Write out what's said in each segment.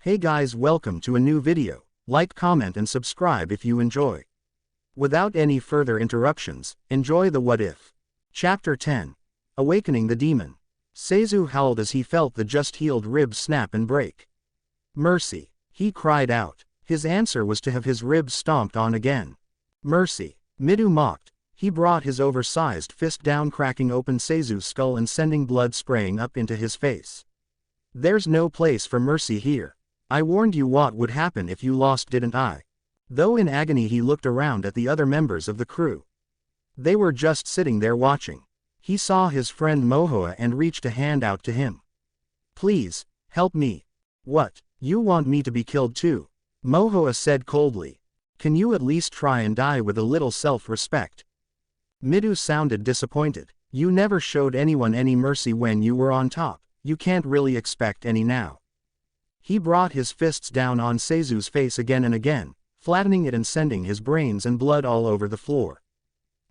Hey guys, welcome to a new video. Like, comment and subscribe if you enjoy. Without any further interruptions, enjoy the What If. Chapter 10. Awakening the Demon. Seizu howled as he felt the just-healed ribs snap and break. Mercy, he cried out. His answer was to have his ribs stomped on again. Mercy, Midu mocked. He brought his oversized fist down, cracking open Seizu's skull and sending blood spraying up into his face. There's no place for mercy here. I warned you what would happen if you lost, didn't I? Though in agony he looked around at the other members of the crew. They were just sitting there watching. He saw his friend Mohoa and reached a hand out to him. Please, help me. What, you want me to be killed too? Mohoa said coldly. Can you at least try and die with a little self-respect? Midu sounded disappointed. You never showed anyone any mercy when you were on top. You can't really expect any now. He brought his fists down on Seizu's face again and again, flattening it and sending his brains and blood all over the floor.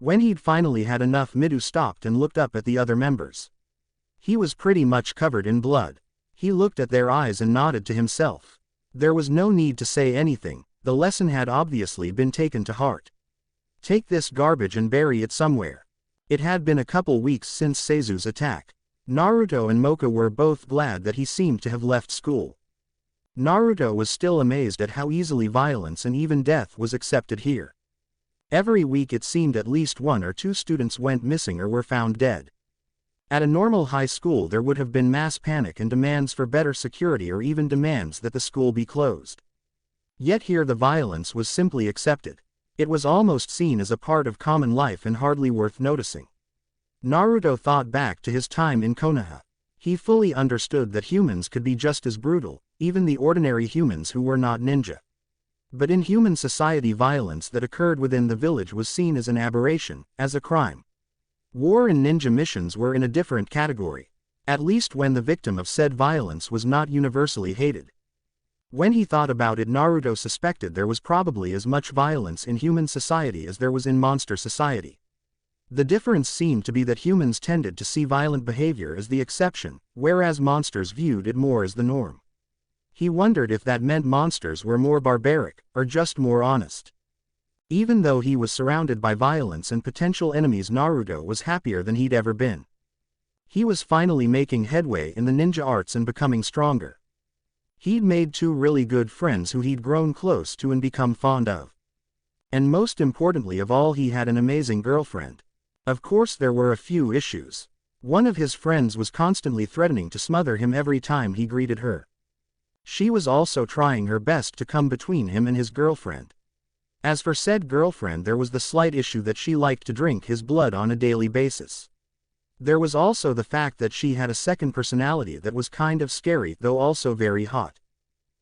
When he'd finally had enough, Midu stopped and looked up at the other members. He was pretty much covered in blood. He looked at their eyes and nodded to himself. There was no need to say anything, the lesson had obviously been taken to heart. Take this garbage and bury it somewhere. It had been a couple weeks since Seizu's attack. Naruto and Mocha were both glad that he seemed to have left school. Naruto was still amazed at how easily violence and even death was accepted here. Every week it seemed at least 1 or 2 students went missing or were found dead. At a normal high school there would have been mass panic and demands for better security or even demands that the school be closed. Yet here the violence was simply accepted. It was almost seen as a part of common life and hardly worth noticing. Naruto thought back to his time in Konoha. He fully understood that humans could be just as brutal, even the ordinary humans who were not ninja. But in human society, violence that occurred within the village was seen as an aberration, as a crime. War and ninja missions were in a different category, at least when the victim of said violence was not universally hated. When he thought about it, Naruto suspected there was probably as much violence in human society as there was in monster society. The difference seemed to be that humans tended to see violent behavior as the exception, whereas monsters viewed it more as the norm. He wondered if that meant monsters were more barbaric, or just more honest. Even though he was surrounded by violence and potential enemies, Naruto was happier than he'd ever been. He was finally making headway in the ninja arts and becoming stronger. He'd made 2 really good friends who he'd grown close to and become fond of. And most importantly of all, he had an amazing girlfriend. Of course there were a few issues. One of his friends was constantly threatening to smother him every time he greeted her. She was also trying her best to come between him and his girlfriend. As for said girlfriend, there was the slight issue that she liked to drink his blood on a daily basis. There was also the fact that she had a second personality that was kind of scary though also very hot.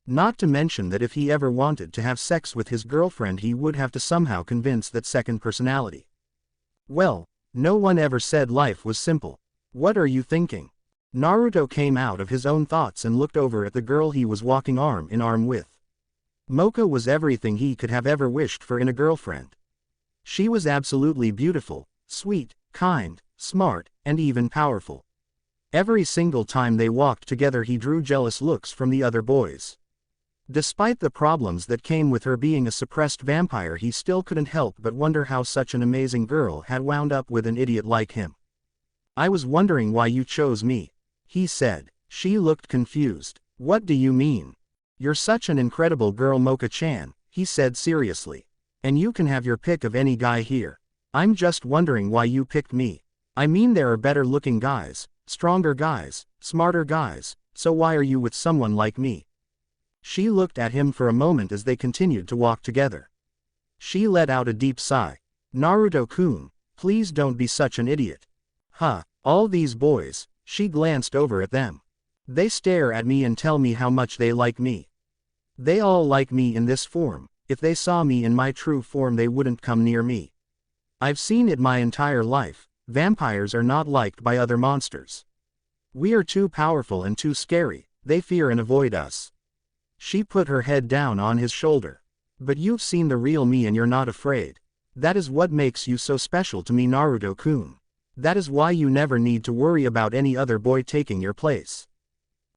Not to mention that if he ever wanted to have sex with his girlfriend, he would have to somehow convince that second personality. Well, no one ever said life was simple. What are you thinking? Naruto came out of his own thoughts and looked over at the girl he was walking arm in arm with. Mocha was everything he could have ever wished for in a girlfriend. She was absolutely beautiful, sweet, kind, smart, and even powerful. Every single time they walked together he drew jealous looks from the other boys. Despite the problems that came with her being a suppressed vampire, he still couldn't help but wonder how such an amazing girl had wound up with an idiot like him. I was wondering why you chose me, he said. She looked confused. What do you mean? You're such an incredible girl, Mocha-chan, he said seriously. And you can have your pick of any guy here. I'm just wondering why you picked me. I mean, there are better looking guys, stronger guys, smarter guys, so why are you with someone like me? She looked at him for a moment as they continued to walk together. She let out a deep sigh. Naruto-kun, please don't be such an idiot. Huh, all these boys, she glanced over at them. They stare at me and tell me how much they like me. They all like me in this form. If they saw me in my true form they wouldn't come near me. I've seen it my entire life. Vampires are not liked by other monsters. We are too powerful and too scary. They fear and avoid us. She put her head down on his shoulder. But you've seen the real me and you're not afraid. That is what makes you so special to me, Naruto-kun. That is why you never need to worry about any other boy taking your place.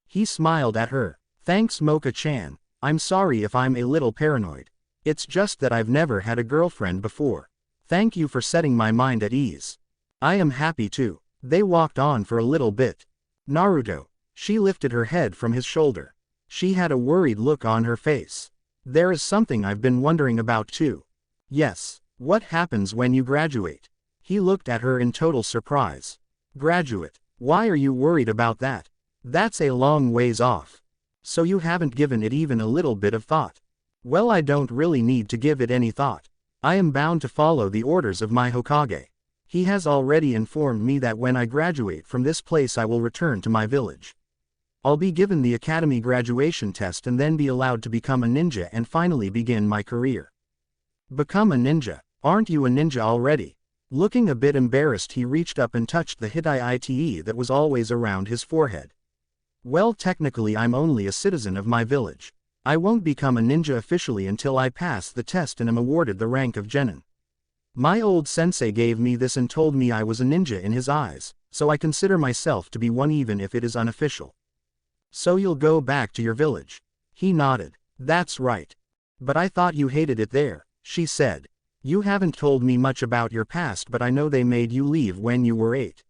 He smiled at her. Thanks Mocha-chan, I'm sorry if I'm a little paranoid. It's just that I've never had a girlfriend before. Thank you for setting my mind at ease. I am happy too. They walked on for a little bit. Naruto. She lifted her head from his shoulder. She had a worried look on her face. There is something I've been wondering about too. Yes, what happens when you graduate? He looked at her in total surprise. Graduate? Why are you worried about that? That's a long ways off. So you haven't given it even a little bit of thought. Well, I don't really need to give it any thought. I am bound to follow the orders of my Hokage. He has already informed me that when I graduate from this place I will return to my village. I'll be given the academy graduation test and then be allowed to become a ninja and finally begin my career. Become a ninja? Aren't you a ninja already? Looking a bit embarrassed, he reached up and touched the Hitai that was always around his forehead. Well, technically I'm only a citizen of my village. I won't become a ninja officially until I pass the test and am awarded the rank of genin. My old sensei gave me this and told me I was a ninja in his eyes, so I consider myself to be one even if it is unofficial. So you'll go back to your village? He nodded. That's right. But I thought you hated it there, she said. You haven't told me much about your past, but I know they made you leave when you were 8.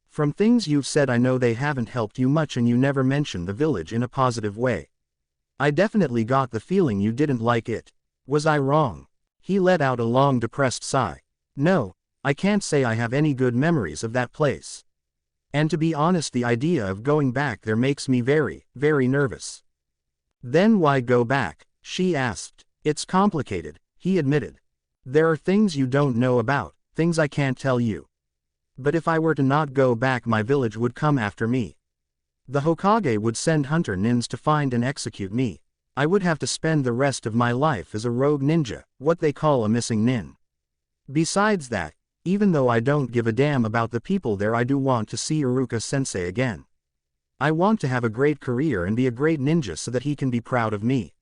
From things you've said I know they haven't helped you much and you never mentioned the village in a positive way. I definitely got the feeling you didn't like it. Was I wrong? He let out a long depressed sigh. No, I can't say I have any good memories of that place. And to be honest, the idea of going back there makes me very, very nervous. Then why go back? She asked. It's complicated, he admitted. There are things you don't know about, things I can't tell you. But if I were to not go back, my village would come after me. The Hokage would send hunter nins to find and execute me. I would have to spend the rest of my life as a rogue ninja, what they call a missing nin. Besides that, even though I don't give a damn about the people there, I do want to see Iruka-sensei again. I want to have a great career and be a great ninja so that he can be proud of me.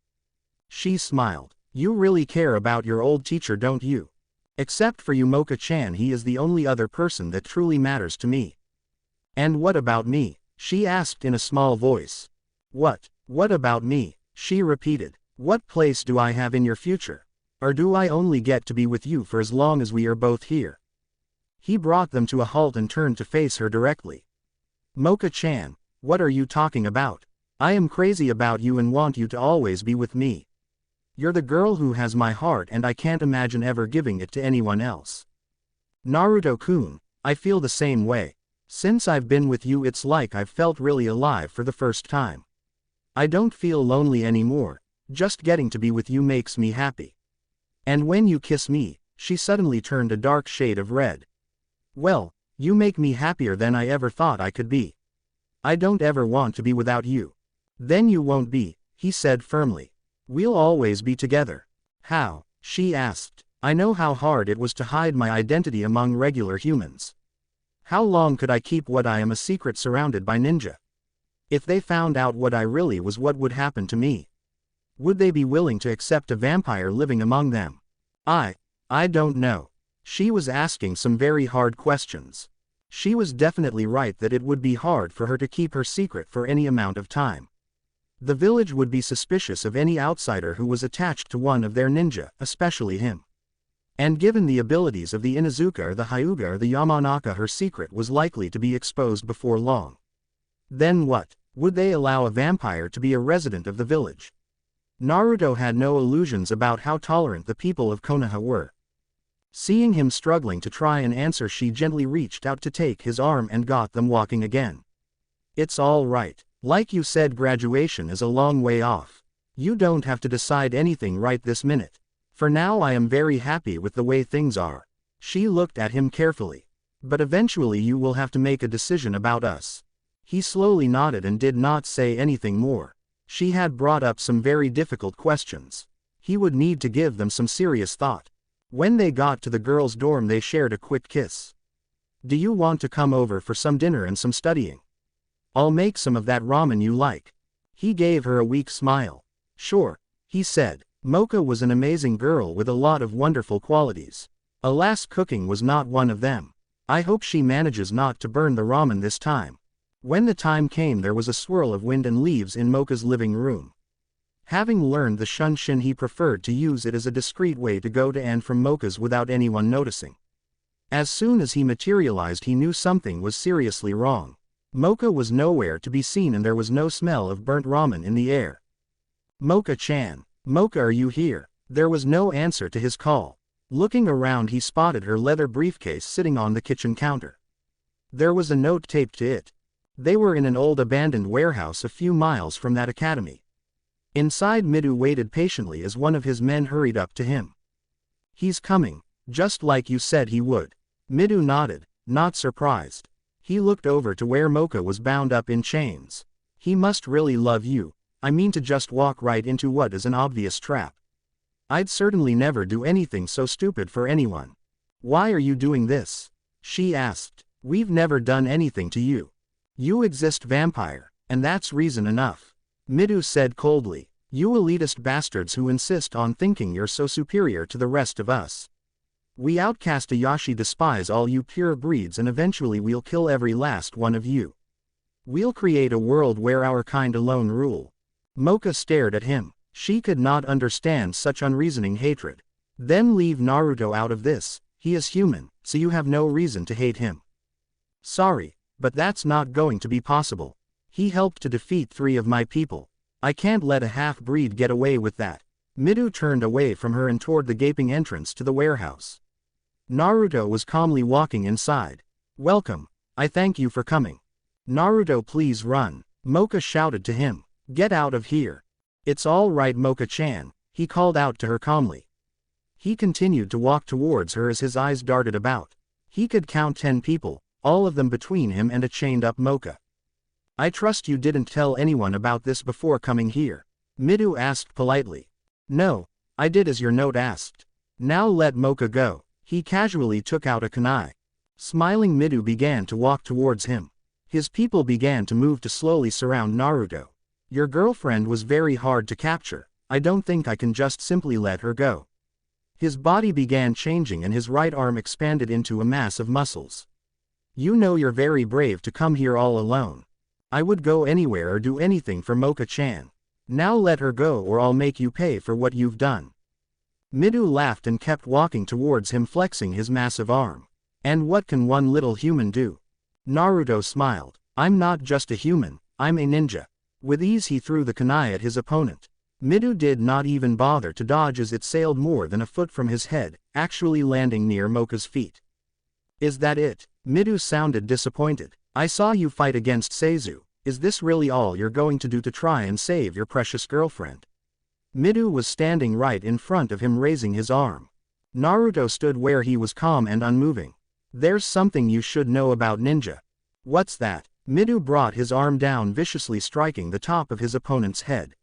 She smiled. You really care about your old teacher, don't you? Except for you, Mocha-chan, he is the only other person that truly matters to me. And what about me? She asked in a small voice. What about me? She repeated. What place do I have in your future? Or do I only get to be with you for as long as we are both here? He brought them to a halt and turned to face her directly. Mocha-chan, what are you talking about? I am crazy about you and want you to always be with me. You're the girl who has my heart and I can't imagine ever giving it to anyone else. Naruto-kun, I feel the same way. Since I've been with you it's like I've felt really alive for the first time. I don't feel lonely anymore, just getting to be with you makes me happy. And when you kiss me, she suddenly turned a dark shade of red. Well, you make me happier than I ever thought I could be. I don't ever want to be without you. Then you won't be, he said firmly. We'll always be together. How? She asked. I know how hard it was to hide my identity among regular humans. How long could I keep what I am a secret surrounded by ninja? If they found out what I really was, what would happen to me? Would they be willing to accept a vampire living among them? I don't know. She was asking some very hard questions. She was definitely right that it would be hard for her to keep her secret for any amount of time. The village would be suspicious of any outsider who was attached to one of their ninja, especially him. And given the abilities of the Inuzuka or the Hyuga or the Yamanaka, her secret was likely to be exposed before long. Then what? Would they allow a vampire to be a resident of the village? Naruto had no illusions about how tolerant the people of Konoha were. Seeing him struggling to try and answer, she gently reached out to take his arm and got them walking again. It's all right. Like you said, graduation is a long way off. You don't have to decide anything right this minute. For now I am very happy with the way things are. She looked at him carefully. But eventually you will have to make a decision about us. He slowly nodded and did not say anything more. She had brought up some very difficult questions. He would need to give them some serious thought. When they got to the girls' dorm they shared a quick kiss. Do you want to come over for some dinner and some studying? I'll make some of that ramen you like. He gave her a weak smile. Sure, he said. Mocha was an amazing girl with a lot of wonderful qualities. Alas, cooking was not one of them. I hope she manages not to burn the ramen this time. When the time came, there was a swirl of wind and leaves in Mocha's living room. Having learned the shunshin, he preferred to use it as a discreet way to go to and from Mocha's without anyone noticing. As soon as he materialized, he knew something was seriously wrong. Mocha was nowhere to be seen and there was no smell of burnt ramen in the air. Mocha-chan. Mocha, are you here? There was no answer to his call. Looking around, he spotted her leather briefcase sitting on the kitchen counter. There was a note taped to it. They were in an old abandoned warehouse a few miles from that academy. Inside, Midu waited patiently as one of his men hurried up to him. He's coming, just like you said he would. Midu nodded, not surprised. He looked over to where Mocha was bound up in chains. He must really love you. I mean to just walk right into what is an obvious trap. I'd certainly never do anything so stupid for anyone. Why are you doing this? She asked. We've never done anything to you. You exist, vampire, and that's reason enough. Midu said coldly. You elitist bastards who insist on thinking you're so superior to the rest of us. We outcast Ayashi despise all you pure breeds, and eventually we'll kill every last one of you. We'll create a world where our kind alone rule. Mocha stared at him. She could not understand such unreasoning hatred. Then leave Naruto out of this. He is human, so you have no reason to hate him. Sorry, but that's not going to be possible. He helped to defeat 3 of my people. I can't let a half-breed get away with that. Midu turned away from her and toward the gaping entrance to the warehouse. Naruto was calmly walking inside. Welcome. I thank you for coming. Naruto, please run. Mocha shouted to him. Get out of here. It's all right, Mocha-chan, he called out to her calmly. He continued to walk towards her as his eyes darted about. He could count 10 people, all of them between him and a chained-up Mocha. I trust you didn't tell anyone about this before coming here? Midu asked politely. No, I did as your note asked. Now let Mocha go. He casually took out a kunai. Smiling, Midu began to walk towards him. His people began to move to slowly surround Naruto. Your girlfriend was very hard to capture. I don't think I can just simply let her go. His body began changing and his right arm expanded into a mass of muscles. You know you're very brave to come here all alone. I would go anywhere or do anything for Mocha-chan. Now let her go or I'll make you pay for what you've done. Midu laughed and kept walking towards him, flexing his massive arm. And what can one little human do? Naruto smiled. I'm not just a human, I'm a ninja. With ease he threw the kunai at his opponent. Midu did not even bother to dodge as it sailed more than a foot from his head, actually landing near Mocha's feet. Is that it? Midu sounded disappointed. I saw you fight against Seizu. Is this really all you're going to do to try and save your precious girlfriend? Midu was standing right in front of him, raising his arm. Naruto stood where he was, calm and unmoving. There's something you should know about ninja. What's that? Midu brought his arm down, viciously striking the top of his opponent's head.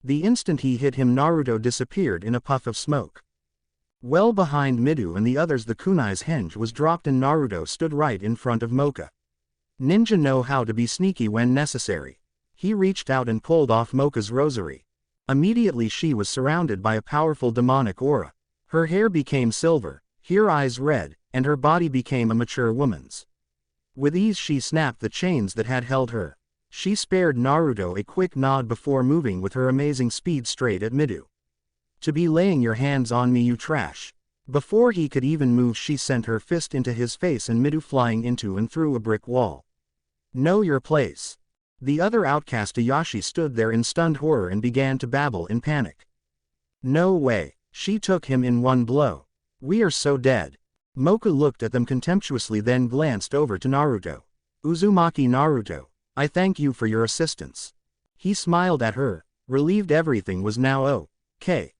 The instant he hit him, Naruto disappeared in a puff of smoke. Well behind Midu and the others, the kunai's hinge was dropped and Naruto stood right in front of Mocha. Ninja know how to be sneaky when necessary. He reached out and pulled off Mocha's rosary. Immediately she was surrounded by a powerful demonic aura. Her hair became silver, her eyes red, and her body became a mature woman's. With ease she snapped the chains that had held her. She spared Naruto a quick nod before moving with her amazing speed straight at Midu. To be laying your hands on me, you trash. Before he could even move, she sent her fist into his face and Midu flying into and through a brick wall. Know your place. The other outcast Ayashi stood there in stunned horror and began to babble in panic. No way, she took him in one blow. We are so dead. Mocha looked at them contemptuously, then glanced over to Naruto. Uzumaki Naruto, I thank you for your assistance. He smiled at her, relieved everything was now okay.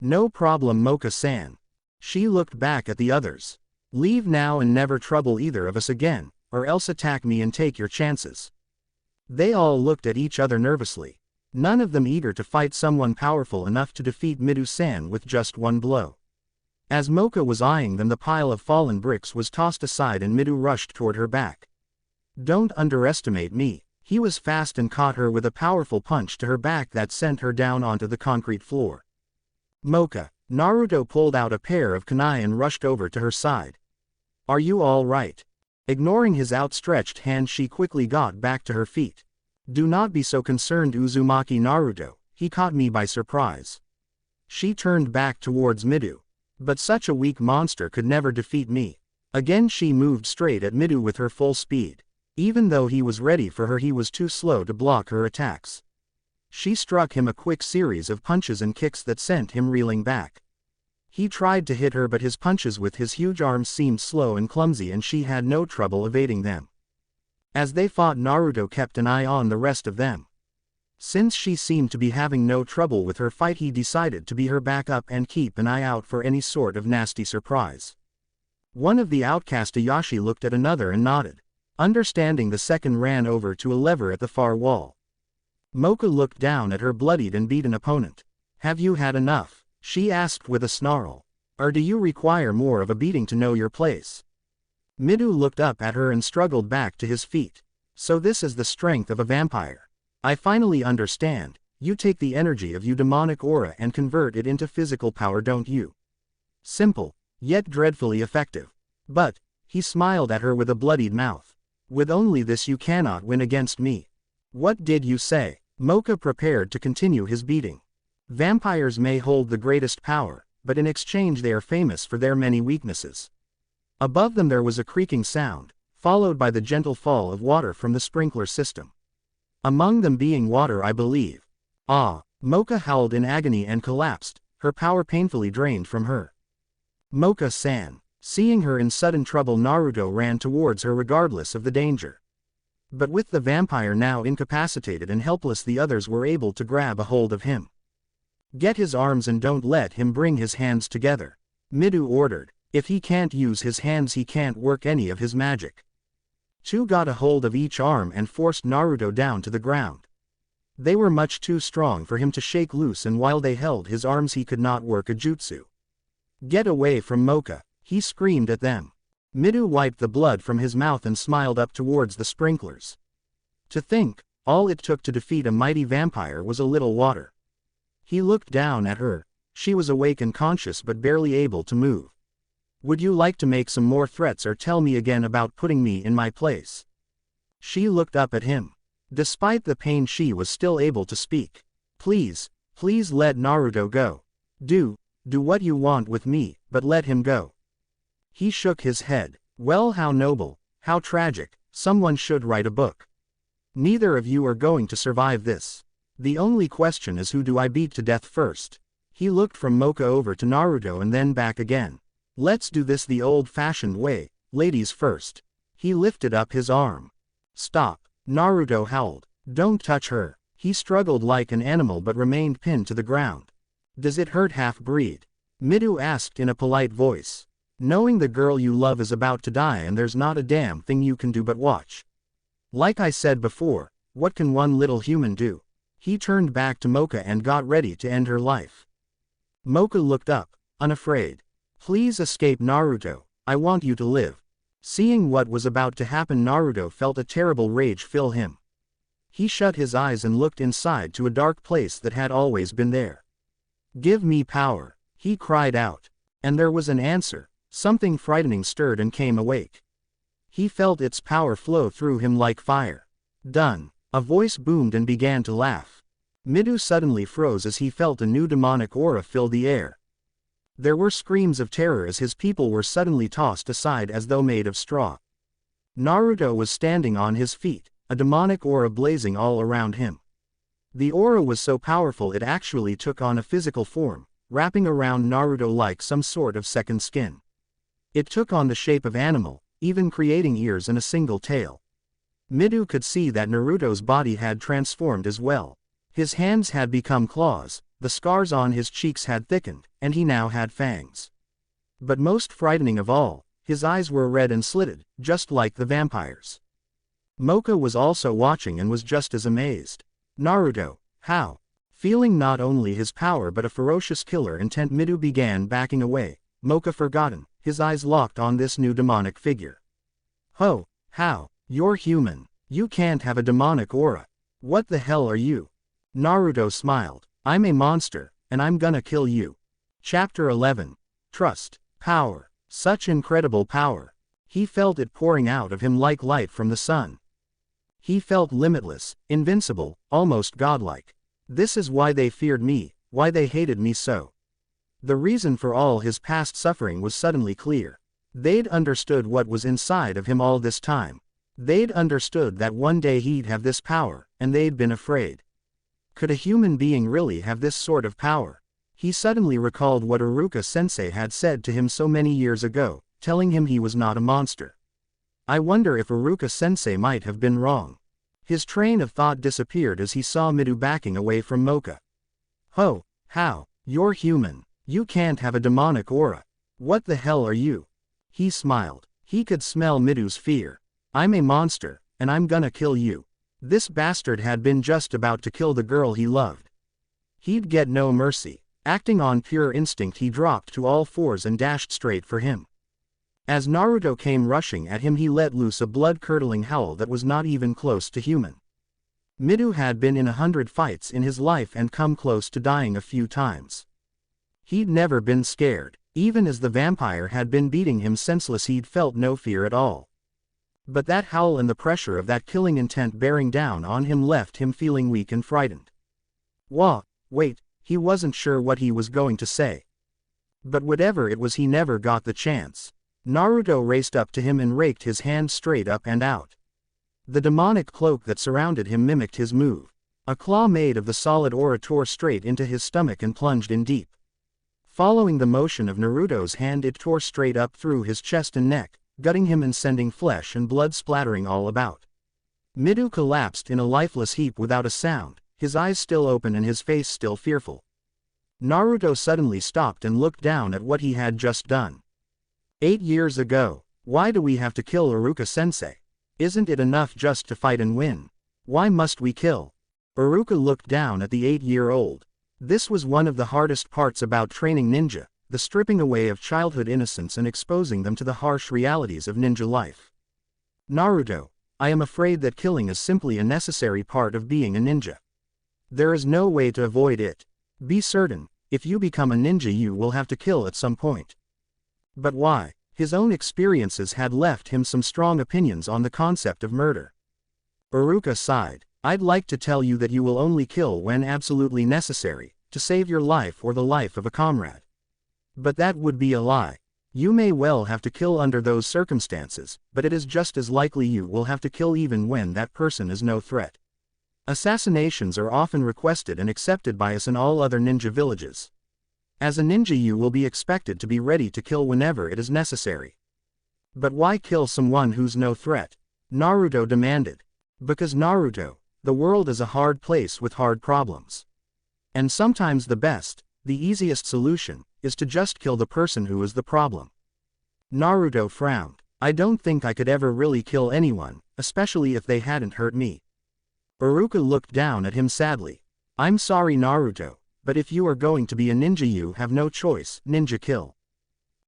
No problem, Mocha-san. She looked back at the others. Leave now and never trouble either of us again, or else attack me and take your chances. They all looked at each other nervously. None of them eager to fight someone powerful enough to defeat Midu-san with just one blow. As Mocha was eyeing them, the pile of fallen bricks was tossed aside and Midu rushed toward her back. Don't underestimate me. He was fast and caught her with a powerful punch to her back that sent her down onto the concrete floor. Mocha. Naruto pulled out a pair of kunai and rushed over to her side. Are you all right? Ignoring his outstretched hand, she quickly got back to her feet. Do not be so concerned, Uzumaki Naruto, he caught me by surprise. She turned back towards Midu. But such a weak monster could never defeat me. Again she moved straight at Midu with her full speed. Even though he was ready for her, he was too slow to block her attacks. She struck him a quick series of punches and kicks that sent him reeling back. He tried to hit her, but his punches with his huge arms seemed slow and clumsy, and she had no trouble evading them. As they fought, Naruto kept an eye on the rest of them. Since she seemed to be having no trouble with her fight, he decided to be her backup and keep an eye out for any sort of nasty surprise. One of the outcast Ayashi looked at another and nodded. Understanding, the second ran over to a lever at the far wall. Mocha looked down at her bloodied and beaten opponent. Have you had enough? She asked with a snarl. Or do you require more of a beating to know your place? Midu looked up at her and struggled back to his feet. So this is the strength of a vampire. I finally understand. You take the energy of your demonic aura and convert it into physical power, don't you? Simple, yet dreadfully effective. But, he smiled at her with a bloodied mouth. With only this you cannot win against me. What did you say? Mocha prepared to continue his beating. Vampires may hold the greatest power, but in exchange they are famous for their many weaknesses. Above them there was a creaking sound, followed by the gentle fall of water from the sprinkler system. Among them being water, I believe. Ah! Mocha howled in agony and collapsed, her power painfully drained from her. Mocha-san. Seeing her in sudden trouble, Naruto ran towards her regardless of the danger. But with the vampire now incapacitated and helpless, the others were able to grab a hold of him. Get his arms and don't let him bring his hands together, Midu ordered. If he can't use his hands, he can't work any of his magic. Two got a hold of each arm and forced Naruto down to the ground. They were much too strong for him to shake loose, and while they held his arms he could not work a jutsu. Get away from Mocha, he screamed at them. Midu wiped the blood from his mouth and smiled up towards the sprinklers. To think, all it took to defeat a mighty vampire was a little water. He looked down at her. She was awake and conscious but barely able to move. Would you like to make some more threats or tell me again about putting me in my place? She looked up at him. Despite the pain, she was still able to speak. Please let Naruto go. Do what you want with me, but let him go. He shook his head. Well, how noble, how tragic, someone should write a book. Neither of you are going to survive this. The only question is, who do I beat to death first? He looked from Mocha over to Naruto and then back again. Let's do this the old-fashioned way, ladies first. He lifted up his arm. Stop, Naruto howled. Don't touch her. He struggled like an animal but remained pinned to the ground. Does it hurt, half-breed? Midu asked in a polite voice. Knowing the girl you love is about to die and there's not a damn thing you can do but watch. Like I said before, what can one little human do? He turned back to Mocha and got ready to end her life. Mocha looked up, unafraid. Please escape, Naruto, I want you to live. Seeing what was about to happen, Naruto felt a terrible rage fill him. He shut his eyes and looked inside to a dark place that had always been there. Give me power, he cried out. And there was an answer. Something frightening stirred and came awake. He felt its power flow through him like fire. Done. A voice boomed and began to laugh. Midu suddenly froze as he felt a new demonic aura fill the air. There were screams of terror as his people were suddenly tossed aside as though made of straw. Naruto was standing on his feet, a demonic aura blazing all around him. The aura was so powerful it actually took on a physical form, wrapping around Naruto like some sort of second skin. It took on the shape of animal, even creating ears and a single tail. Midu could see that Naruto's body had transformed as well. His hands had become claws, the scars on his cheeks had thickened, and he now had fangs. But most frightening of all, his eyes were red and slitted, just like the vampires. Mocha was also watching and was just as amazed. Naruto, how? Feeling not only his power but a ferocious killer intent, Midu began backing away, Mocha forgotten, his eyes locked on this new demonic figure. Ho, how? You're human. You can't have a demonic aura. What the hell are you? Naruto smiled. I'm a monster, and I'm gonna kill you. Chapter 11. Trust. Power. Such incredible power. He felt it pouring out of him like light from the sun. He felt limitless, invincible, almost godlike. This is why they feared me, why they hated me so. The reason for all his past suffering was suddenly clear. They'd understood what was inside of him all this time. They'd understood that one day he'd have this power, and they'd been afraid. Could a human being really have this sort of power? He suddenly recalled what Iruka-sensei had said to him so many years ago, telling him he was not a monster. I wonder if Iruka-sensei might have been wrong. His train of thought disappeared as he saw Midu backing away from Mocha. "Oh, how? You're human. You can't have a demonic aura. What the hell are you?" He smiled. He could smell Midu's fear. "I'm a monster, and I'm gonna kill you." This bastard had been just about to kill the girl he loved. He'd get no mercy. Acting on pure instinct, he dropped to all fours and dashed straight for him. As Naruto came rushing at him, he let loose a blood-curdling howl that was not even close to human. Midu had been in 100 fights in his life and come close to dying a few times. He'd never been scared. Even as the vampire had been beating him senseless, he'd felt no fear at all. But that howl and the pressure of that killing intent bearing down on him left him feeling weak and frightened. Wait, he wasn't sure what he was going to say. But whatever it was, he never got the chance. Naruto raced up to him and raked his hand straight up and out. The demonic cloak that surrounded him mimicked his move. A claw made of the solid aura tore straight into his stomach and plunged in deep. Following the motion of Naruto's hand, it tore straight up through his chest and neck, gutting him and sending flesh and blood splattering all about. Midu collapsed in a lifeless heap without a sound, his eyes still open and his face still fearful. Naruto suddenly stopped and looked down at what he had just done. 8 years ago. Why do we have to kill Iruka-sensei? Isn't it enough just to fight and win? Why must we kill? Iruka looked down at the 8-year-old. This was one of the hardest parts about training ninja, the stripping away of childhood innocence and exposing them to the harsh realities of ninja life. "Naruto, I am afraid that killing is simply a necessary part of being a ninja. There is no way to avoid it. Be certain, if you become a ninja you will have to kill at some point." But why? His own experiences had left him some strong opinions on the concept of murder. Iruka sighed. "I'd like to tell you that you will only kill when absolutely necessary, to save your life or the life of a comrade. But that would be a lie. You may well have to kill under those circumstances, but it is just as likely you will have to kill even when that person is no threat. Assassinations are often requested and accepted by us in all other ninja villages. As a ninja you will be expected to be ready to kill whenever it is necessary." "But why kill someone who's no threat?" Naruto demanded. "Because Naruto, the world is a hard place with hard problems. And sometimes the best, the easiest solution, is to just kill the person who is the problem." Naruto frowned. "I don't think I could ever really kill anyone, especially if they hadn't hurt me." Iruka looked down at him sadly. "I'm sorry Naruto, but if you are going to be a ninja you have no choice, ninja kill."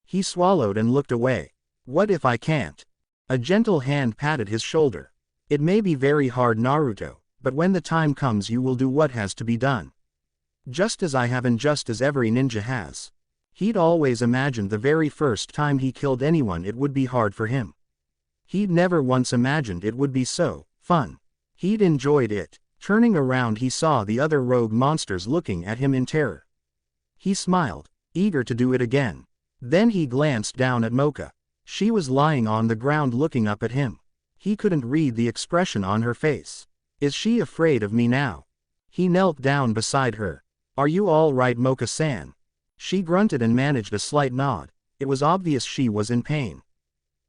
He swallowed and looked away. "What if I can't?" A gentle hand patted his shoulder. "It may be very hard Naruto, but when the time comes you will do what has to be done. Just as I have and just as every ninja has." He'd always imagined the very first time he killed anyone it would be hard for him. He'd never once imagined it would be so fun. He'd enjoyed it. Turning around he saw the other rogue monsters looking at him in terror. He smiled, eager to do it again. Then he glanced down at Mocha. She was lying on the ground looking up at him. He couldn't read the expression on her face. Is she afraid of me now? He knelt down beside her. "Are you all right Mocha-san?" She grunted and managed a slight nod. It was obvious she was in pain.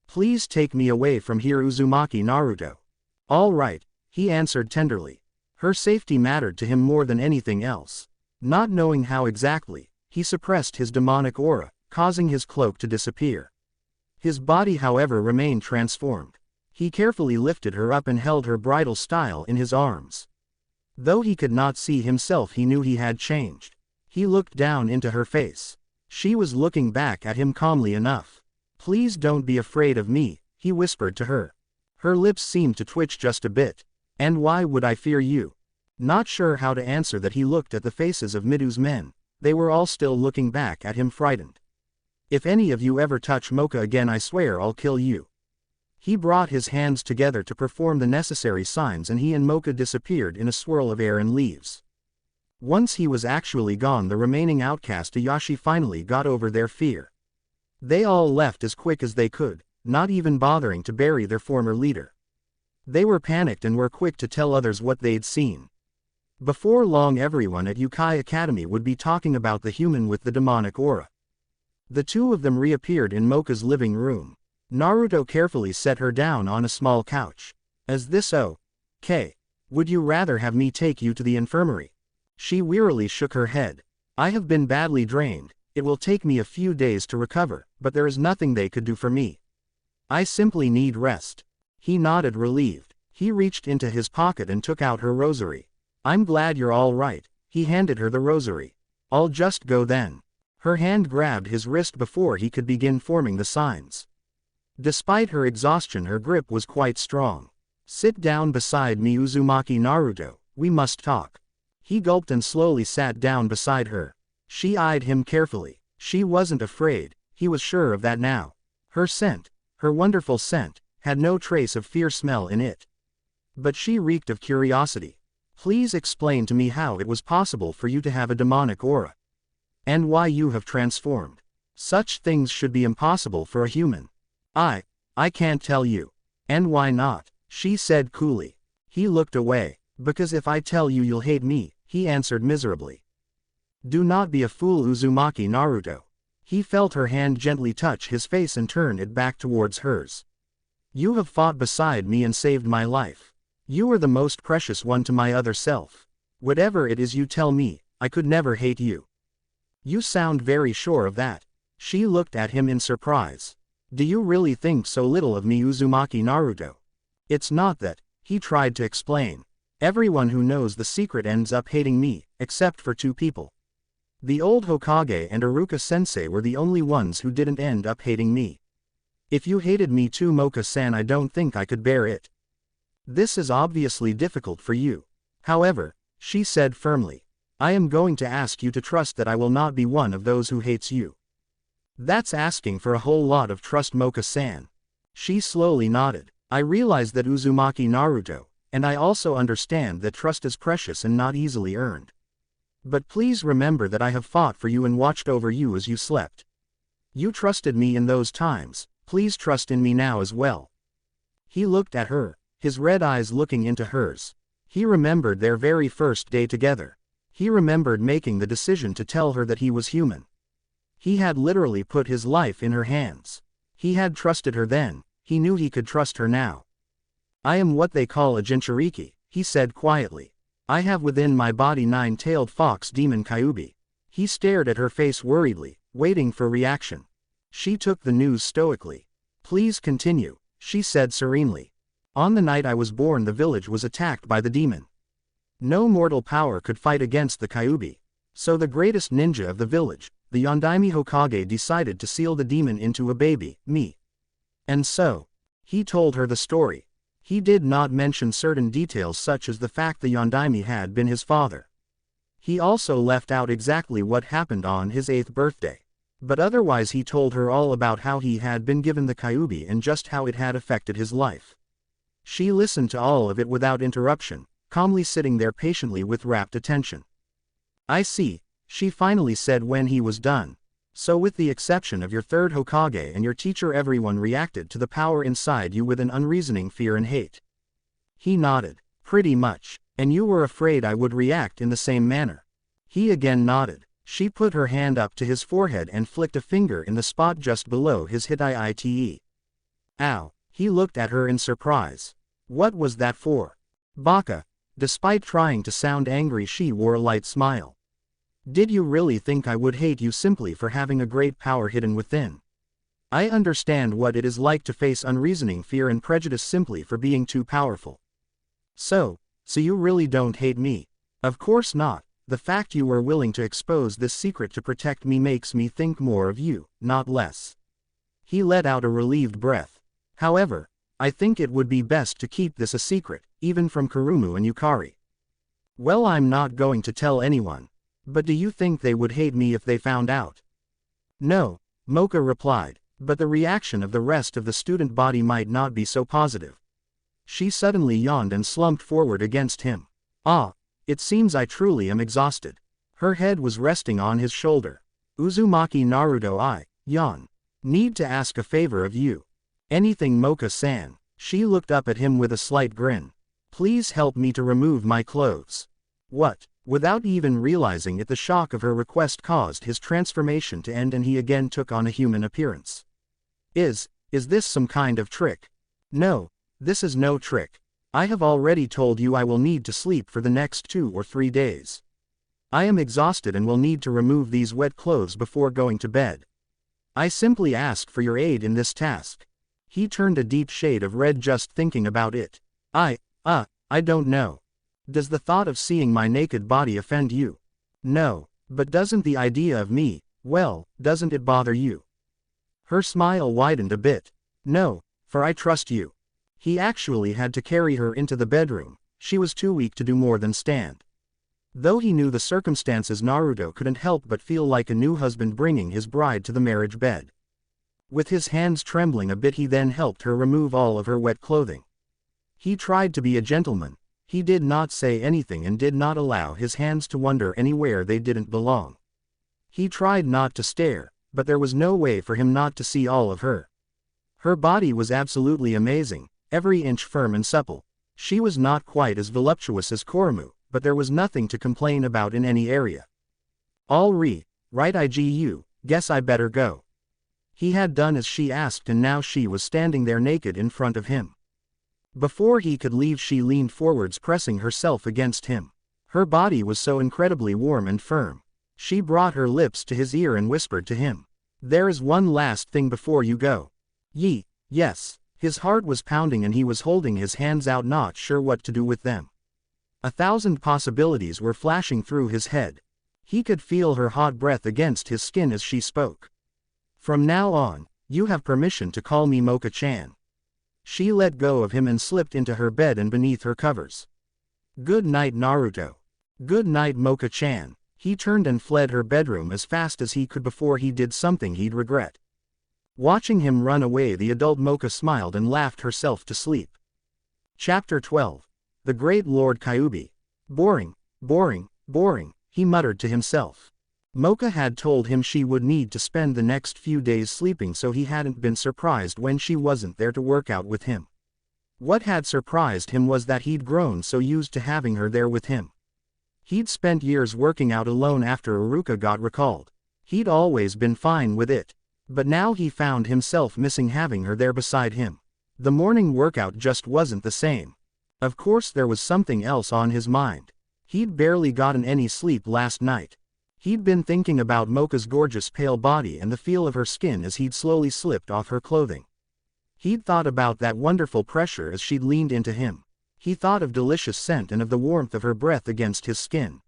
"Please take me away from here Uzumaki Naruto." "All right," he answered tenderly. Her safety mattered to him more than anything else. Not knowing how exactly, he suppressed his demonic aura, causing his cloak to disappear. His body however remained transformed. He carefully lifted her up and held her bridal style in his arms. Though he could not see himself he knew he had changed. He looked down into her face. She was looking back at him calmly enough. "Please don't be afraid of me," he whispered to her. Her lips seemed to twitch just a bit. "And why would I fear you?" Not sure how to answer that he looked at the faces of Midu's men. They were all still looking back at him frightened. "If any of you ever touch Mocha again I swear I'll kill you." He brought his hands together to perform the necessary signs, and he and Mocha disappeared in a swirl of air and leaves. Once he was actually gone, the remaining outcast Ayashi finally got over their fear. They all left as quick as they could, not even bothering to bury their former leader. They were panicked and were quick to tell others what they'd seen. Before long, everyone at Yokai Academy would be talking about the human with the demonic aura. The two of them reappeared in Mocha's living room. Naruto carefully set her down on a small couch. "Is this okay? Would you rather have me take you to the infirmary?" She wearily shook her head. "I have been badly drained. It will take me a few days to recover, but there is nothing they could do for me. I simply need rest." He nodded, relieved. He reached into his pocket and took out her rosary. "I'm glad you're all right." He handed her the rosary. "I'll just go then." Her hand grabbed his wrist before he could begin forming the signs. Despite her exhaustion, her grip was quite strong. "Sit down beside me, Uzumaki Naruto, we must talk." He gulped and slowly sat down beside her. She eyed him carefully. She wasn't afraid, he was sure of that now. Her scent, her wonderful scent, had no trace of fear smell in it. But she reeked of curiosity. "Please explain to me how it was possible for you to have a demonic aura. And why you have transformed. Such things should be impossible for a human." I can't tell you." "And why not?" she said coolly. He looked away. "Because if I tell you, you'll hate me," he answered miserably. "Do not be a fool, Uzumaki Naruto." He felt her hand gently touch his face and turn it back towards hers. "You have fought beside me and saved my life. You are the most precious one to my other self. Whatever it is you tell me, I could never hate you." "You sound very sure of that." She looked at him in surprise. "Do you really think so little of me, Uzumaki Naruto?" "It's not that," he tried to explain. "Everyone who knows the secret ends up hating me, except for two people. The old Hokage and Iruka-sensei were the only ones who didn't end up hating me. If you hated me too, Mocha-san, I don't think I could bear it. This is obviously difficult for you. However," she said firmly, "I am going to ask you to trust that I will not be one of those who hates you." "That's asking for a whole lot of trust, Mocha-san." She slowly nodded. "I realize that, Uzumaki Naruto, and I also understand that trust is precious and not easily earned. But please remember that I have fought for you and watched over you as you slept. You trusted me in those times, please trust in me now as well." He looked at her, his red eyes looking into hers. He remembered their very first day together. He remembered making the decision to tell her that he was human. He had literally put his life in her hands. He had trusted her then, he knew he could trust her now. "I am what they call a Jinchuriki," he said quietly. "I have within my body 9-tailed fox demon Kyuubi." He stared at her face worriedly, waiting for reaction. She took the news stoically. "Please continue," she said serenely. "On the night I was born, the village was attacked by the demon. No mortal power could fight against the Kyuubi. So the greatest ninja of the village, the Yondaime Hokage, decided to seal the demon into a baby, me. And so," he told her the story. He did not mention certain details such as the fact the Yondaime had been his father. He also left out exactly what happened on his 8th birthday. But otherwise he told her all about how he had been given the Kyuubi and just how it had affected his life. She listened to all of it without interruption, calmly sitting there patiently with rapt attention. "I see," she finally said when he was done. "So with the exception of your 3rd Hokage and your teacher, everyone reacted to the power inside you with an unreasoning fear and hate." He nodded. "Pretty much. And you were afraid I would react in the same manner." He again nodded. She put her hand up to his forehead and flicked a finger in the spot just below his hite. "Ow." He looked at her in surprise. "What was that for?" "Baka." Despite trying to sound angry, she wore a light smile. "Did you really think I would hate you simply for having a great power hidden within? I understand what it is like to face unreasoning fear and prejudice simply for being too powerful. So you really don't hate me?" "Of course not. The fact you were willing to expose this secret to protect me makes me think more of you, not less." He let out a relieved breath. "However, I think it would be best to keep this a secret, even from Kurumu and Yukari." "Well, I'm not going to tell anyone. But do you think they would hate me if they found out?" "No," Mocha replied, But the reaction of the rest of the student body might not be so positive. She suddenly yawned and slumped forward against him. "Ah, it seems I truly am exhausted." Her head was resting on his shoulder. "Uzumaki Naruto, I, yawn. Need to ask a favor of you." "Anything, Moka-san." She looked up at him with a slight grin. "Please help me to remove my clothes." What? Without even realizing it, the shock of her request caused his transformation to end and he again took on a human appearance. Is this some kind of trick?" "No, this is no trick. I have already told you I will need to sleep for the next 2 or 3 days. I am exhausted and will need to remove these wet clothes before going to bed. I simply ask for your aid in this task." He turned a deep shade of red just thinking about it. I don't know. Does the thought of seeing my naked body offend you?" "No, but doesn't the idea of me, well, doesn't it bother you?" Her smile widened a bit. "No, for I trust you." He actually had to carry her into the bedroom. She was too weak to do more than stand. Though he knew the circumstances, Naruto couldn't help but feel like a new husband bringing his bride to the marriage bed. With his hands trembling a bit, he then helped her remove all of her wet clothing. He tried to be a gentleman. He did not say anything and did not allow his hands to wander anywhere they didn't belong. He tried not to stare, but there was no way for him not to see all of her. Her body was absolutely amazing, every inch firm and supple. She was not quite as voluptuous as Koromu, but there was nothing to complain about in any area. Right, Igu, guess I better go." He had done as she asked and now she was standing there naked in front of him. Before he could leave, she leaned forwards, pressing herself against him. Her body was so incredibly warm and firm. She brought her lips to his ear and whispered to him, "There is one last thing before you go." Yes. His heart was pounding and he was holding his hands out, not sure what to do with them. 1,000 possibilities were flashing through his head. He could feel her hot breath against his skin as she spoke. "From now on, you have permission to call me Moka-chan." She let go of him and slipped into her bed and beneath her covers. "Good night, Naruto." "Good night, Moka-chan." He turned and fled her bedroom as fast as he could before he did something he'd regret. Watching him run away, the adult Moka smiled and laughed herself to sleep. Chapter 12. The Great Lord Kyuubi. Boring, he muttered to himself. Moka had told him she would need to spend the next few days sleeping, so he hadn't been surprised when she wasn't there to work out with him. What had surprised him was that he'd grown so used to having her there with him. He'd spent years working out alone after Iruka got recalled. He'd always been fine with it. But now he found himself missing having her there beside him. The morning workout just wasn't the same. Of course there was something else on his mind. He'd barely gotten any sleep last night. He'd been thinking about Moka's gorgeous pale body and the feel of her skin as he'd slowly slipped off her clothing. He'd thought about that wonderful pressure as she'd leaned into him. He thought of delicious scent and of the warmth of her breath against his skin.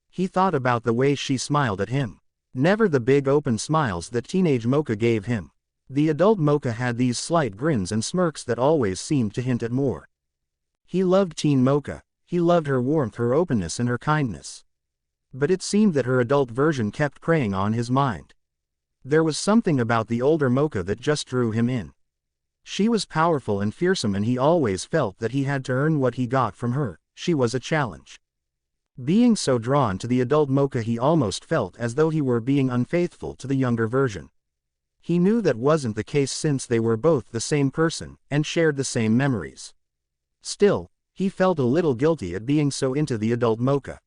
He thought about the way she smiled at him. Never the big open smiles that teenage Moka gave him. The adult Moka had these slight grins and smirks that always seemed to hint at more. He loved teen Moka. He loved her warmth, her openness and her kindness. But it seemed that her adult version kept preying on his mind. There was something about the older Moka that just drew him in. She was powerful and fearsome and he always felt that he had to earn what he got from her. She was a challenge. Being so drawn to the adult Moka, he almost felt as though he were being unfaithful to the younger version. He knew that wasn't the case since they were both the same person and shared the same memories. Still, he felt a little guilty at being so into the adult Moka.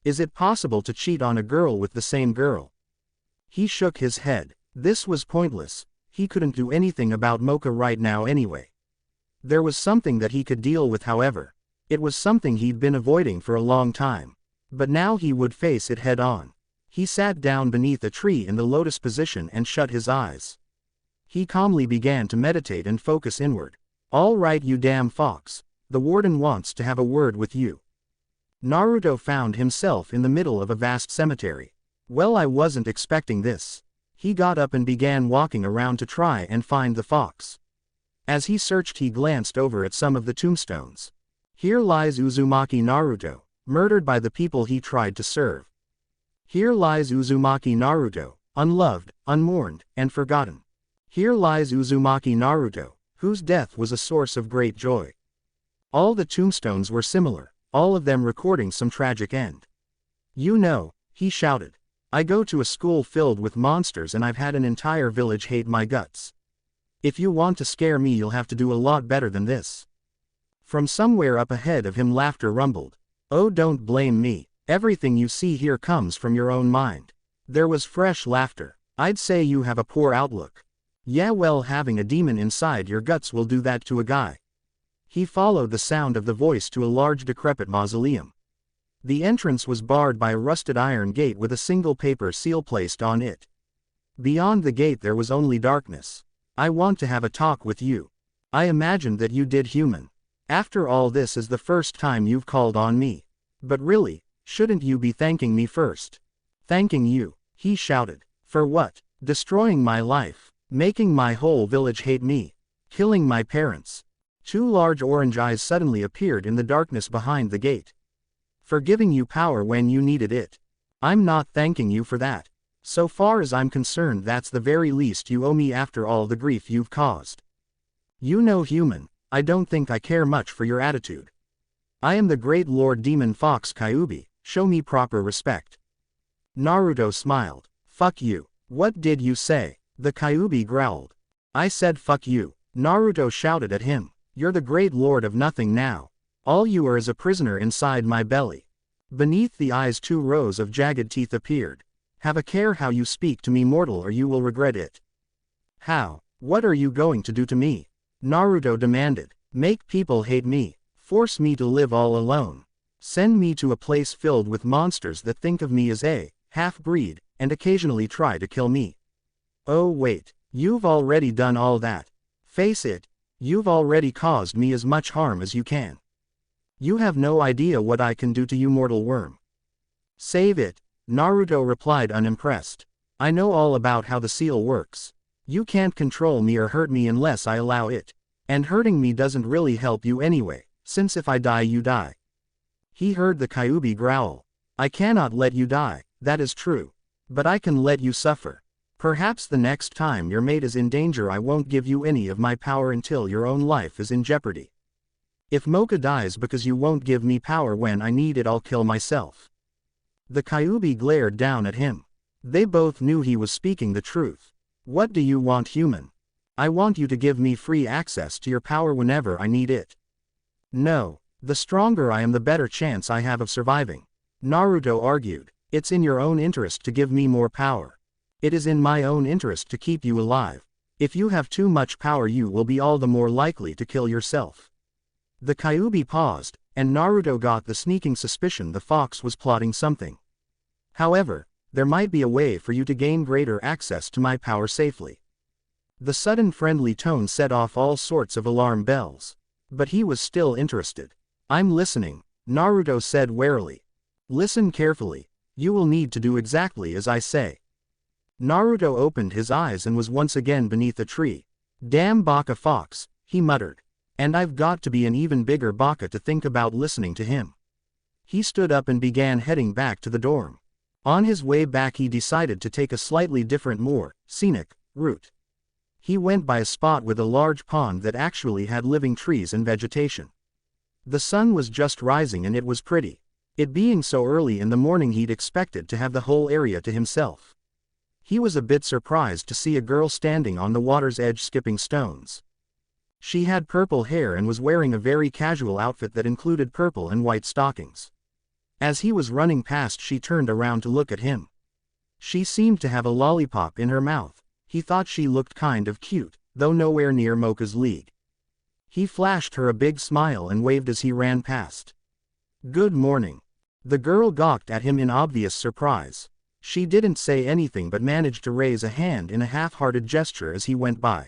Is it possible to cheat on a girl with the same girl? He shook his head. This was pointless. He couldn't do anything about Moka right now anyway. There was something that he could deal with, however. It was something he'd been avoiding for a long time. But now he would face it head on. He sat down beneath a tree in the lotus position and shut his eyes. He calmly began to meditate and focus inward. "All right, you damn fox. The warden wants to have a word with you." Naruto found himself in the middle of a vast cemetery. Well, I wasn't expecting this. He got up and began walking around to try and find the fox. As he searched, he glanced over at some of the tombstones. Here lies Uzumaki Naruto, murdered by the people he tried to serve. Here lies Uzumaki Naruto, unloved, unmourned, and forgotten. Here lies Uzumaki Naruto, whose death was a source of great joy. All the tombstones were similar, all of them recording some tragic end. You know, he shouted. I go to a school filled with monsters and I've had an entire village hate my guts. If you want to scare me you'll have to do a lot better than this. From somewhere up ahead of him laughter rumbled. Oh, don't blame me. Everything you see here comes from your own mind. There was fresh laughter. I'd say you have a poor outlook. Yeah, well, having a demon inside your guts will do that to a guy. He followed the sound of the voice to a large decrepit mausoleum. The entrance was barred by a rusted iron gate with a single paper seal placed on it. Beyond the gate there was only darkness. I want to have a talk with you. I imagined that you did human. After all, this is the first time you've called on me. But really, shouldn't you be thanking me first? Thanking you, he shouted. For what? Destroying my life, making my whole village hate me, killing my parents. Two large orange eyes suddenly appeared in the darkness behind the gate. For giving you power when you needed it. I'm not thanking you for that. So far as I'm concerned, that's the very least you owe me after all the grief you've caused. You know, human, I don't think I care much for your attitude. I am the great Lord Demon Fox Kyuubi, show me proper respect. Naruto smiled. Fuck you. What did you say? The Kyuubi growled. I said fuck you. Naruto shouted at him. You're the great lord of nothing now. All you are is a prisoner inside my belly. Beneath the eyes 2 rows of jagged teeth appeared. Have a care how you speak to me, mortal, or you will regret it. How? What are you going to do to me? Naruto demanded. Make people hate me. Force me to live all alone. Send me to a place filled with monsters that think of me as a half-breed, and occasionally try to kill me. Oh wait, you've already done all that. Face it, you've already caused me as much harm as you can. You have no idea what I can do to you, mortal worm. Save it, Naruto replied unimpressed. I know all about how the seal works. You can't control me or hurt me unless I allow it. And hurting me doesn't really help you anyway, since if I die you die. He heard the Kyuubi growl. I cannot let you die, that is true. But I can let you suffer. Perhaps the next time your mate is in danger I won't give you any of my power until your own life is in jeopardy. If Mocha dies because you won't give me power when I need it, I'll kill myself. The Kyuubi glared down at him. They both knew he was speaking the truth. What do you want, human? I want you to give me free access to your power whenever I need it. No, the stronger I am the better chance I have of surviving. Naruto argued. It's in your own interest to give me more power. It is in my own interest to keep you alive. If you have too much power you will be all the more likely to kill yourself. The Kyuubi paused, and Naruto got the sneaking suspicion the fox was plotting something. However, there might be a way for you to gain greater access to my power safely. The sudden friendly tone set off all sorts of alarm bells. But he was still interested. I'm listening, Naruto said warily. Listen carefully. You will need to do exactly as I say. Naruto opened his eyes and was once again beneath a tree. Damn Baka Fox, he muttered. And I've got to be an even bigger Baka to think about listening to him. He stood up and began heading back to the dorm. On his way back he decided to take a slightly different, more scenic route. He went by a spot with a large pond that actually had living trees and vegetation. The sun was just rising and it was pretty. It being so early in the morning he'd expected to have the whole area to himself. He was a bit surprised to see a girl standing on the water's edge skipping stones. She had purple hair and was wearing a very casual outfit that included purple and white stockings. As he was running past she turned around to look at him. She seemed to have a lollipop in her mouth. He thought she looked kind of cute, though nowhere near Mocha's league. He flashed her a big smile and waved as he ran past. Good morning. The girl gawked at him in obvious surprise. She didn't say anything but managed to raise a hand in a half-hearted gesture as he went by.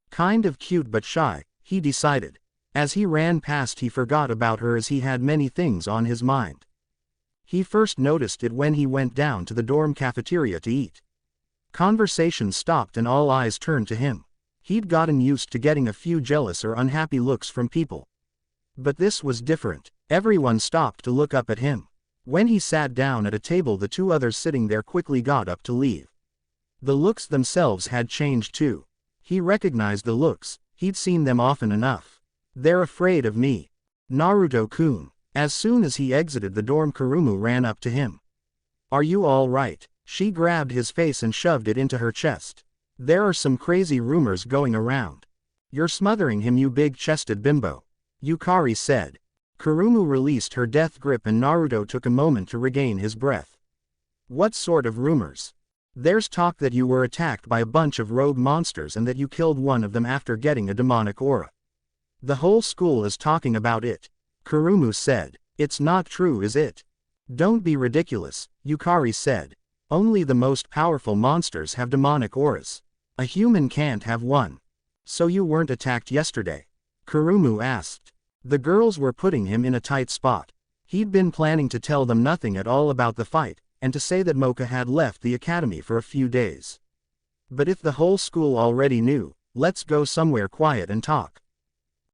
Kind of cute but shy, he decided. As he ran past he forgot about her as he had many things on his mind. He first noticed it when he went down to the dorm cafeteria to eat. Conversation stopped and all eyes turned to him. He'd gotten used to getting a few jealous or unhappy looks from people. But this was different. Everyone stopped to look up at him. When he sat down at a table the 2 others sitting there quickly got up to leave. The looks themselves had changed too. He recognized the looks, he'd seen them often enough. They're afraid of me. Naruto-kun. As soon as he exited the dorm, Kurumu ran up to him. Are you all right? She grabbed his face and shoved it into her chest. There are some crazy rumors going around. You're smothering him, you big-chested bimbo. Yukari said. Kurumu released her death grip and Naruto took a moment to regain his breath. What sort of rumors? There's talk that you were attacked by a bunch of rogue monsters and that you killed one of them after getting a demonic aura. The whole school is talking about it. Kurumu said. It's not true, is it? Don't be ridiculous, Yukari said. Only the most powerful monsters have demonic auras. A human can't have one. So you weren't attacked yesterday? Kurumu asked. The girls were putting him in a tight spot. He'd been planning to tell them nothing at all about the fight, and to say that Mocha had left the academy for a few days. But if the whole school already knew, let's go somewhere quiet and talk.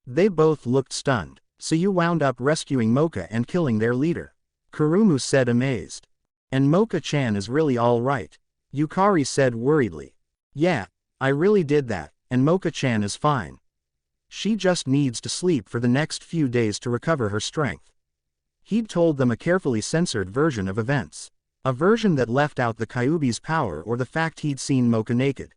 They both looked stunned. So you wound up rescuing Mocha and killing their leader? Kurumu said, amazed. And Mocha-chan is really all right? Yukari said worriedly. Yeah, I really did that, and Mocha-chan is fine. She just needs to sleep for the next few days to recover her strength. He'd told them a carefully censored version of events. A version that left out the Kyuubi's power or the fact he'd seen Mocha naked.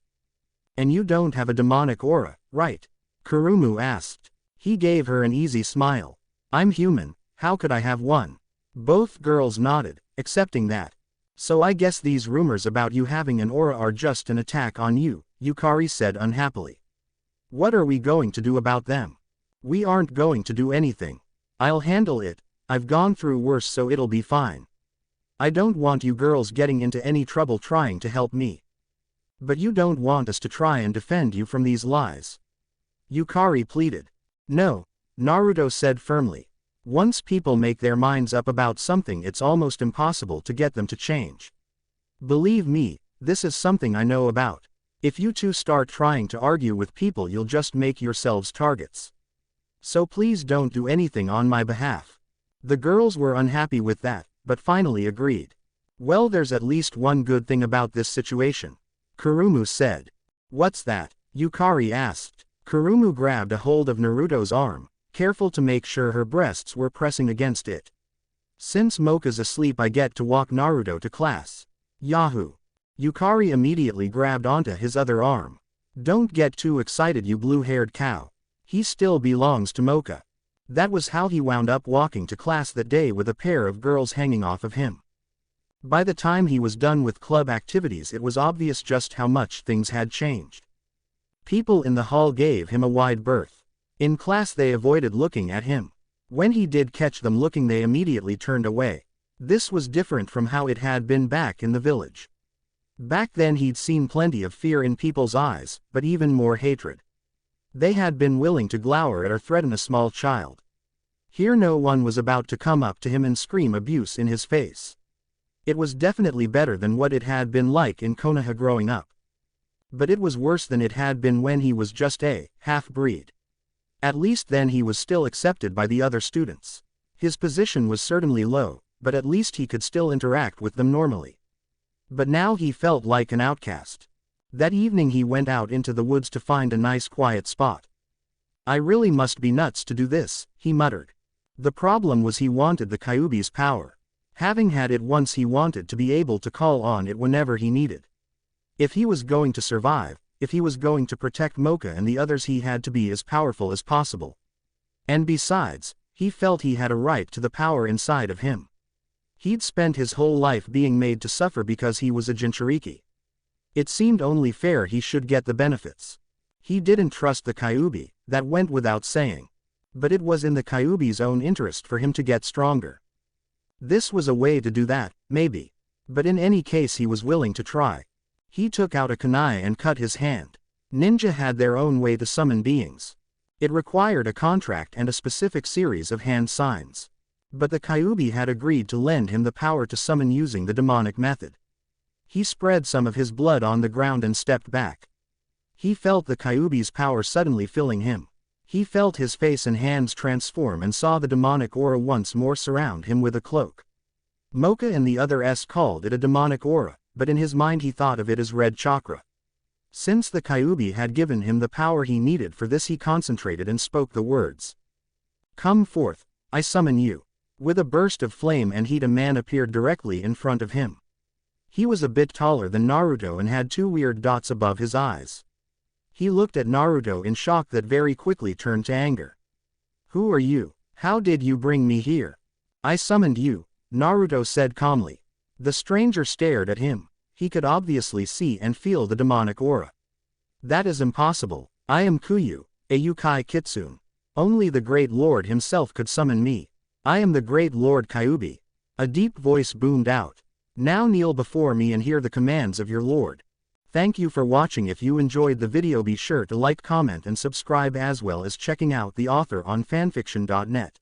And you don't have a demonic aura, right? Kurumu asked. He gave her an easy smile. I'm human, how could I have one? Both girls nodded, accepting that. So I guess these rumors about you having an aura are just an attack on you, Yukari said unhappily. What are we going to do about them? We aren't going to do anything. I'll handle it, I've gone through worse, so it'll be fine. I don't want you girls getting into any trouble trying to help me. But you don't want us to try and defend you from these lies. Yukari pleaded. No, Naruto said firmly. Once people make their minds up about something, it's almost impossible to get them to change. Believe me, this is something I know about. If you two start trying to argue with people, you'll just make yourselves targets. So please don't do anything on my behalf. The girls were unhappy with that, but finally agreed. Well, there's at least one good thing about this situation, Kurumu said. What's that? Yukari asked. Kurumu grabbed a hold of Naruto's arm, careful to make sure her breasts were pressing against it. Since Mocha's asleep, I get to walk Naruto to class. Yahoo! Yukari immediately grabbed onto his other arm. Don't get too excited, you blue-haired cow. He still belongs to Mocha. That was how he wound up walking to class that day with a pair of girls hanging off of him. By the time he was done with club activities, it was obvious just how much things had changed. People in the hall gave him a wide berth. In class they avoided looking at him. When he did catch them looking, they immediately turned away. This was different from how it had been back in the village. Back then he'd seen plenty of fear in people's eyes, but even more hatred. They had been willing to glower at or threaten a small child. Here no one was about to come up to him and scream abuse in his face. It was definitely better than what it had been like in Konoha growing up. But it was worse than it had been when he was just a half-breed. At least then he was still accepted by the other students. His position was certainly low, but at least he could still interact with them normally. But now he felt like an outcast. That evening he went out into the woods to find a nice quiet spot. I really must be nuts to do this, he muttered. The problem was he wanted the Kyuubi's power. Having had it once, he wanted to be able to call on it whenever he needed. If he was going to survive, if he was going to protect Mocha and the others, he had to be as powerful as possible. And besides, he felt he had a right to the power inside of him. He'd spent his whole life being made to suffer because he was a Jinchuriki. It seemed only fair he should get the benefits. He didn't trust the Kyuubi, that went without saying. But it was in the Kyuubi's own interest for him to get stronger. This was a way to do that, maybe. But in any case he was willing to try. He took out a kunai and cut his hand. Ninja had their own way to summon beings. It required a contract and a specific series of hand signs. But the Kyuubi had agreed to lend him the power to summon using the demonic method. He spread some of his blood on the ground and stepped back. He felt the Kyuubi's power suddenly filling him. He felt his face and hands transform and saw the demonic aura once more surround him with a cloak. Mocha and the other called it a demonic aura, but in his mind he thought of it as red chakra. Since the Kyuubi had given him the power he needed for this, he concentrated and spoke the words. Come forth, I summon you. With a burst of flame and heat, a man appeared directly in front of him. He was a bit taller than Naruto and had two weird dots above his eyes. He looked at Naruto in shock that very quickly turned to anger. Who are you? How did you bring me here? I summoned you, Naruto said calmly. The stranger stared at him. He could obviously see and feel the demonic aura. That is impossible. I am Kuyu, a yokai kitsune. Only the great lord himself could summon me. I am the great lord Kyuubi. A deep voice boomed out. Now kneel before me and hear the commands of your lord. Thank you for watching. If you enjoyed the video, be sure to like, comment and subscribe, as well as checking out the author on fanfiction.net.